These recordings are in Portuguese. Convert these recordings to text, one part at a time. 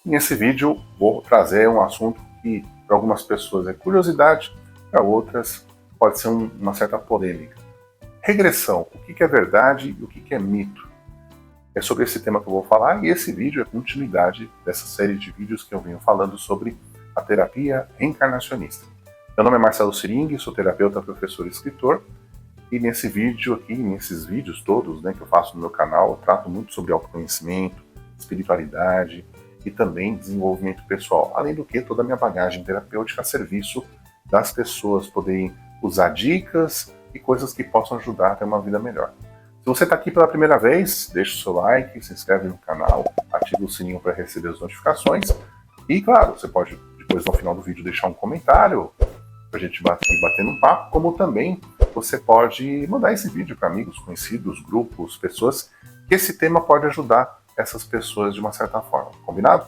Nesse vídeo vou trazer um assunto que para algumas pessoas é curiosidade, para outras pode ser uma certa polêmica. Regressão, o que é verdade e o que é mito? É sobre esse tema que eu vou falar e esse vídeo é continuidade dessa série de vídeos que eu venho falando sobre a terapia reencarnacionista. Meu nome é Marcelo Siring, sou terapeuta, professor e escritor, e nesse vídeo aqui, nesses vídeos todos que eu faço no meu canal, eu trato muito sobre autoconhecimento, espiritualidade e também desenvolvimento pessoal, além do que toda a minha bagagem terapêutica a serviço das pessoas poderem usar dicas e coisas que possam ajudar a ter uma vida melhor. Se você está aqui pela primeira vez, deixa o seu like, se inscreve no canal, ativa o sininho para receber as notificações e, claro, você pode depois no final do vídeo deixar um comentário para a gente ir batendo um papo, como também você pode mandar esse vídeo para amigos, conhecidos, grupos, pessoas, que esse tema pode ajudar essas pessoas de uma certa forma, combinado?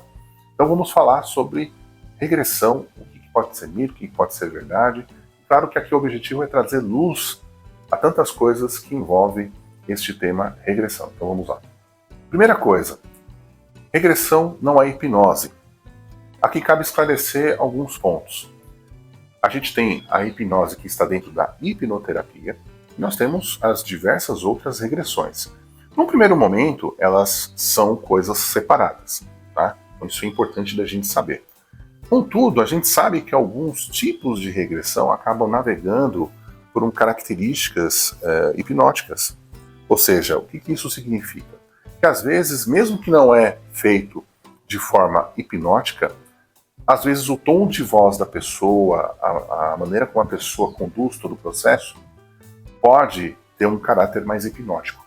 Então vamos falar sobre regressão, o que pode ser mito, o que pode ser verdade. Claro que aqui o objetivo é trazer luz a tantas coisas que envolvem este tema regressão. Então vamos lá. Primeira coisa, regressão não é hipnose. Aqui cabe esclarecer alguns pontos. A gente tem a hipnose que está dentro da hipnoterapia e nós temos as diversas outras regressões. Num primeiro momento, elas são coisas separadas, tá? Então isso é importante da gente saber. Contudo, a gente sabe que alguns tipos de regressão acabam navegando por características hipnóticas. Ou seja, o que isso significa? Que às vezes, mesmo que não é feito de forma hipnótica, às vezes o tom de voz da pessoa, a maneira como a pessoa conduz todo o processo, pode ter um caráter mais hipnótico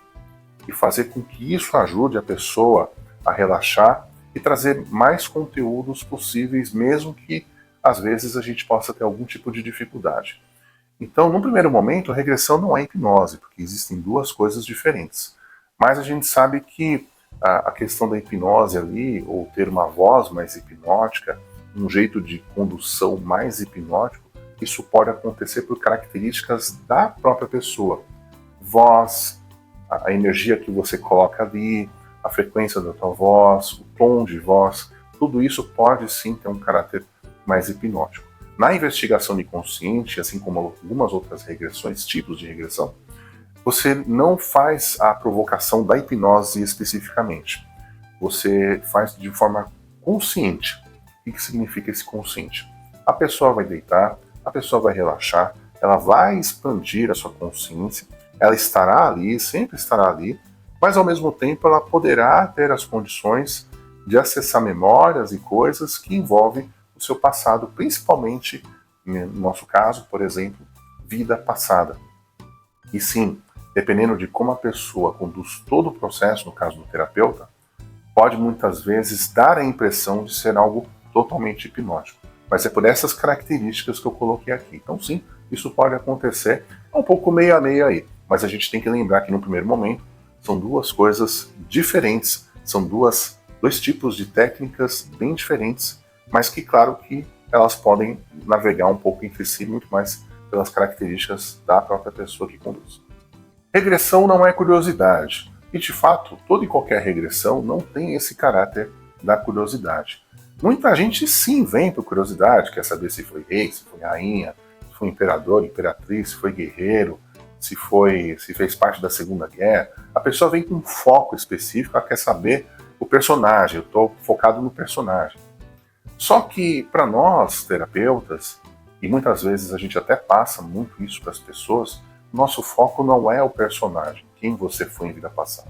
e fazer com que isso ajude a pessoa a relaxar e trazer mais conteúdos possíveis, mesmo que às vezes a gente possa ter algum tipo de dificuldade. Então, no primeiro momento, a regressão não é hipnose, porque existem duas coisas diferentes. Mas a gente sabe que a questão da hipnose ali, ou ter uma voz mais hipnótica, um jeito de condução mais hipnótico, isso pode acontecer por características da própria pessoa. Voz, a energia que você coloca ali, a frequência da tua voz, o tom de voz, tudo isso pode sim ter um caráter mais hipnótico. Na investigação de consciente, assim como algumas outras regressões, tipos de regressão, você não faz a provocação da hipnose especificamente. Você faz de forma consciente. O que significa esse consciente? A pessoa vai deitar, a pessoa vai relaxar, ela vai expandir a sua consciência, ela estará ali, sempre estará ali, mas ao mesmo tempo ela poderá ter as condições de acessar memórias e coisas que envolvem o seu passado, principalmente, no nosso caso, por exemplo, vida passada. E sim, dependendo de como a pessoa conduz todo o processo, no caso do terapeuta, pode muitas vezes dar a impressão de ser algo totalmente hipnótico. Mas é por essas características que eu coloquei aqui. Então sim, isso pode acontecer, é um pouco meio a meio aí, mas a gente tem que lembrar que no primeiro momento são duas coisas diferentes, são dois tipos de técnicas bem diferentes, mas que claro que elas podem navegar um pouco entre si, muito mais pelas características da própria pessoa que conduz. Regressão não é curiosidade, e de fato toda e qualquer regressão não tem esse caráter da curiosidade. Muita gente sim vem por curiosidade, quer saber se foi rei, se foi rainha, se foi imperador, imperatriz, se foi guerreiro, se fez parte da Segunda Guerra. A pessoa vem com um foco específico, ela quer saber o personagem, eu estou focado no personagem. Só que para nós, terapeutas, e muitas vezes a gente até passa muito isso para as pessoas, nosso foco não é o personagem, quem você foi em vida passada.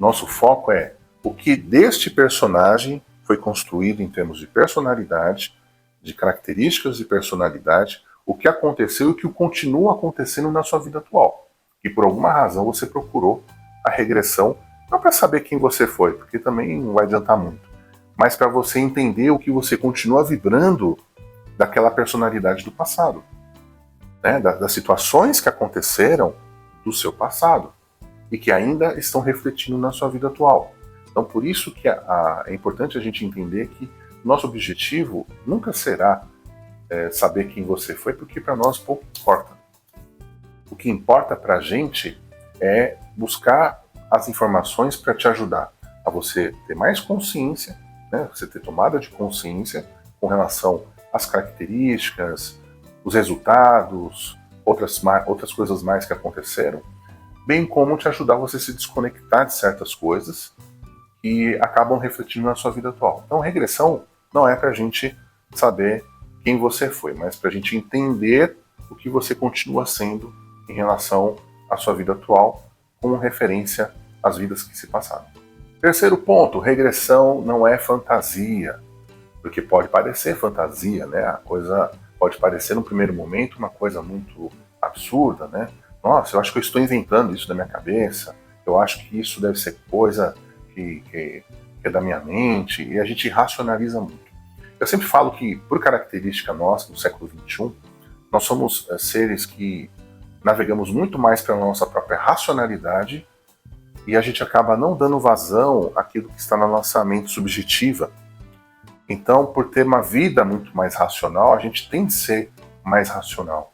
Nosso foco é o que deste personagem foi construído em termos de personalidade, de características de personalidade, o que aconteceu e o que continua acontecendo na sua vida atual. E por alguma razão você procurou a regressão, não para saber quem você foi, porque também não vai adiantar muito, mas para você entender o que você continua vibrando daquela personalidade do passado, né? Das situações que aconteceram do seu passado e que ainda estão refletindo na sua vida atual. Então, por isso que é importante a gente entender que nosso objetivo nunca será saber quem você foi, porque para nós pouco importa. O que importa para a gente é buscar as informações para te ajudar a você ter mais consciência né? Você ter tomada de consciência com relação às características, os resultados, outras coisas mais que aconteceram, bem como te ajudar você a se desconectar de certas coisas que acabam refletindo na sua vida atual. Então, regressão não é para a gente saber quem você foi, mas para a gente entender o que você continua sendo em relação à sua vida atual, com referência às vidas que se passaram. Terceiro ponto, regressão não é fantasia, porque pode parecer fantasia, né? A coisa pode parecer no primeiro momento uma coisa muito absurda, né? Nossa, eu acho que eu estou inventando isso da minha cabeça, eu acho que isso deve ser coisa que é da minha mente, e a gente racionaliza muito. Eu sempre falo que, por característica nossa, do século XXI, nós somos seres que navegamos muito mais pela nossa própria racionalidade e a gente acaba não dando vazão àquilo que está na nossa mente subjetiva. Então, por ter uma vida muito mais racional, a gente tem de ser mais racional.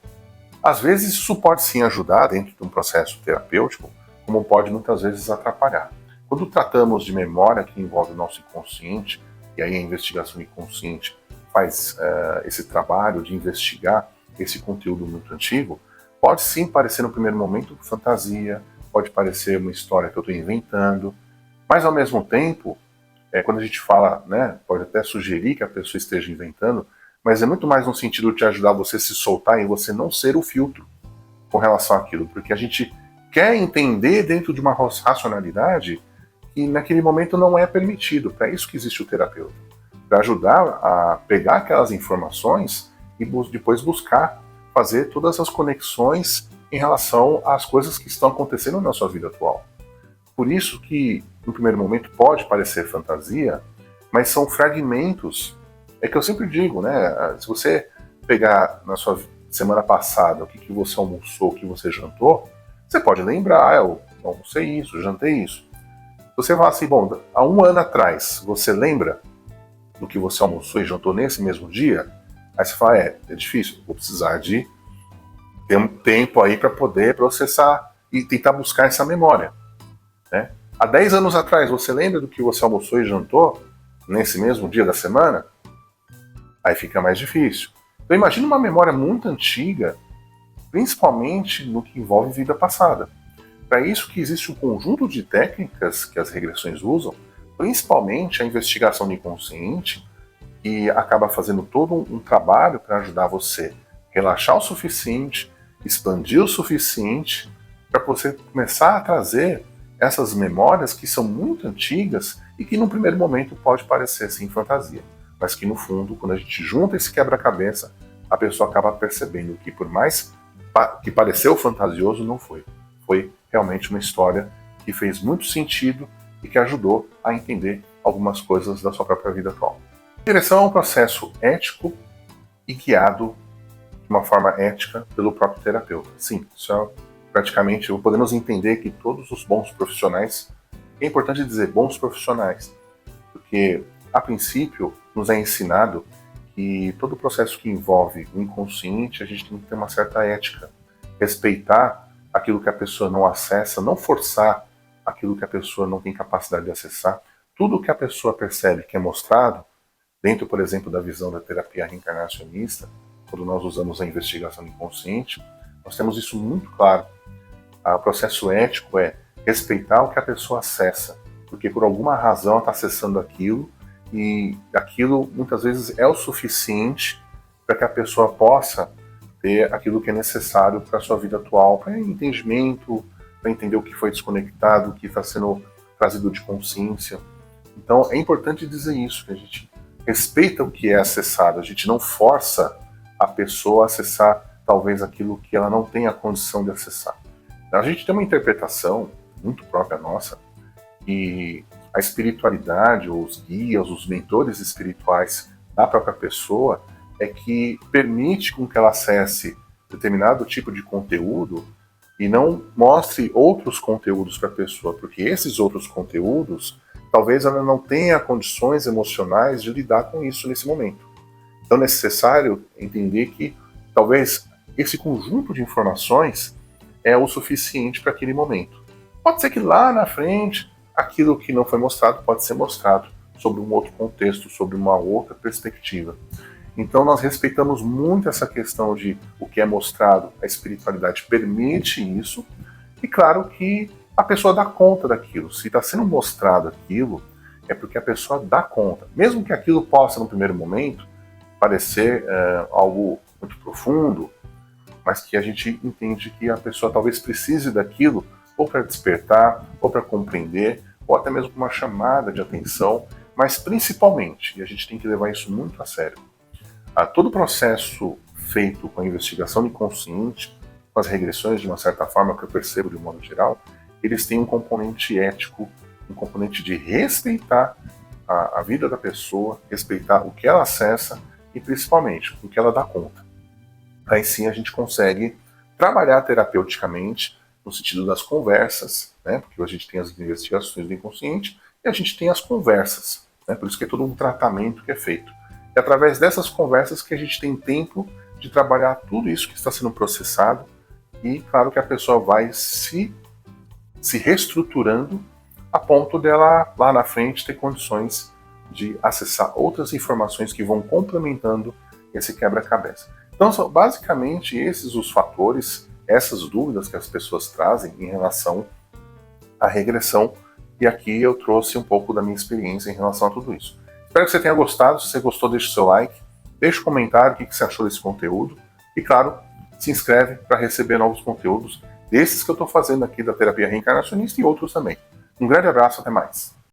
Às vezes isso pode sim ajudar dentro de um processo terapêutico, como pode muitas vezes atrapalhar. Quando tratamos de memória que envolve o nosso inconsciente, e aí a investigação inconsciente faz esse trabalho de investigar esse conteúdo muito antigo, pode sim parecer no primeiro momento fantasia, pode parecer uma história que eu estou inventando, mas ao mesmo tempo, quando a gente fala, né, pode até sugerir que a pessoa esteja inventando, mas é muito mais no sentido de te ajudar você a se soltar e você não ser o filtro com relação àquilo, porque a gente quer entender dentro de uma racionalidade que naquele momento não é permitido. Para isso que existe o terapeuta, para ajudar a pegar aquelas informações e depois buscar fazer todas as conexões em relação às coisas que estão acontecendo na sua vida atual. Por isso que, no primeiro momento, pode parecer fantasia, mas são fragmentos. É que eu sempre digo, né? Se você pegar na sua semana passada o que você almoçou, o que você jantou, você pode lembrar, eu almocei isso, jantei isso. Se você falar assim, bom, há um ano atrás, você lembra do que você almoçou e jantou nesse mesmo dia? Aí você fala, é difícil, vou precisar de ter um tempo aí para poder processar e tentar buscar essa memória. Né? Há 10 anos atrás, você lembra do que você almoçou e jantou nesse mesmo dia da semana? Aí fica mais difícil. Então imagina uma memória muito antiga, principalmente no que envolve vida passada. Para isso que existe um conjunto de técnicas que as regressões usam, principalmente a investigação do inconsciente, que acaba fazendo todo um trabalho para ajudar você a relaxar o suficiente, expandir o suficiente, para você começar a trazer essas memórias que são muito antigas e que no primeiro momento pode parecer sim fantasia, mas que no fundo, quando a gente junta esse quebra-cabeça, a pessoa acaba percebendo que por mais que pareceu fantasioso, não foi. Foi realmente uma história que fez muito sentido e que ajudou a entender algumas coisas da sua própria vida atual. Direção é um processo ético e guiado de uma forma ética pelo próprio terapeuta. Sim, isso é praticamente, podemos entender que todos os bons profissionais, é importante dizer bons profissionais, porque a princípio nos é ensinado que todo processo que envolve o inconsciente, a gente tem que ter uma certa ética, respeitar aquilo que a pessoa não acessa, não forçar aquilo que a pessoa não tem capacidade de acessar. Tudo que a pessoa percebe que é mostrado, dentro, por exemplo, da visão da terapia reencarnacionista, quando nós usamos a investigação inconsciente, nós temos isso muito claro. O processo ético é respeitar o que a pessoa acessa, porque por alguma razão ela está acessando aquilo, e aquilo muitas vezes é o suficiente para que a pessoa possa ter aquilo que é necessário para a sua vida atual, para entendimento, para entender o que foi desconectado, o que está sendo trazido de consciência. Então é importante dizer isso, que a gente respeita o que é acessado, a gente não força a pessoa a acessar talvez aquilo que ela não tem a condição de acessar. A gente tem uma interpretação muito própria nossa, e a espiritualidade, os guias, os mentores espirituais da própria pessoa é que permite com que ela acesse determinado tipo de conteúdo e não mostre outros conteúdos para a pessoa, porque esses outros conteúdos, talvez ela não tenha condições emocionais de lidar com isso nesse momento. Então é necessário entender que talvez esse conjunto de informações é o suficiente para aquele momento. Pode ser que lá na frente, aquilo que não foi mostrado pode ser mostrado, sobre um outro contexto, sobre uma outra perspectiva. Então nós respeitamos muito essa questão de o que é mostrado, a espiritualidade permite isso, e claro que a pessoa dá conta daquilo. Se está sendo mostrado aquilo, é porque a pessoa dá conta. Mesmo que aquilo possa, no primeiro momento, parecer algo muito profundo, mas que a gente entende que a pessoa talvez precise daquilo ou para despertar, ou para compreender, ou até mesmo uma chamada de atenção, mas principalmente, e a gente tem que levar isso muito a sério, todo o processo feito com a investigação do inconsciente, com as regressões de uma certa forma, que eu percebo de um modo geral, eles têm um componente ético, um componente de respeitar a vida da pessoa, respeitar o que ela acessa e principalmente o que ela dá conta. Aí sim a gente consegue trabalhar terapeuticamente no sentido das conversas, né? Porque a gente tem as investigações do inconsciente e a gente tem as conversas, né? Por isso que é todo um tratamento que é feito. É através dessas conversas que a gente tem tempo de trabalhar tudo isso que está sendo processado e claro que a pessoa vai se reestruturando a ponto dela lá na frente ter condições de acessar outras informações que vão complementando esse quebra-cabeça. Então são basicamente esses os fatores, essas dúvidas que as pessoas trazem em relação à regressão, e aqui eu trouxe um pouco da minha experiência em relação a tudo isso. Espero que você tenha gostado. Se você gostou, deixa o seu like, deixa um comentário o que você achou desse conteúdo e, claro, se inscreve para receber novos conteúdos desses que eu estou fazendo aqui da terapia reencarnacionista e outros também. Um grande abraço, até mais.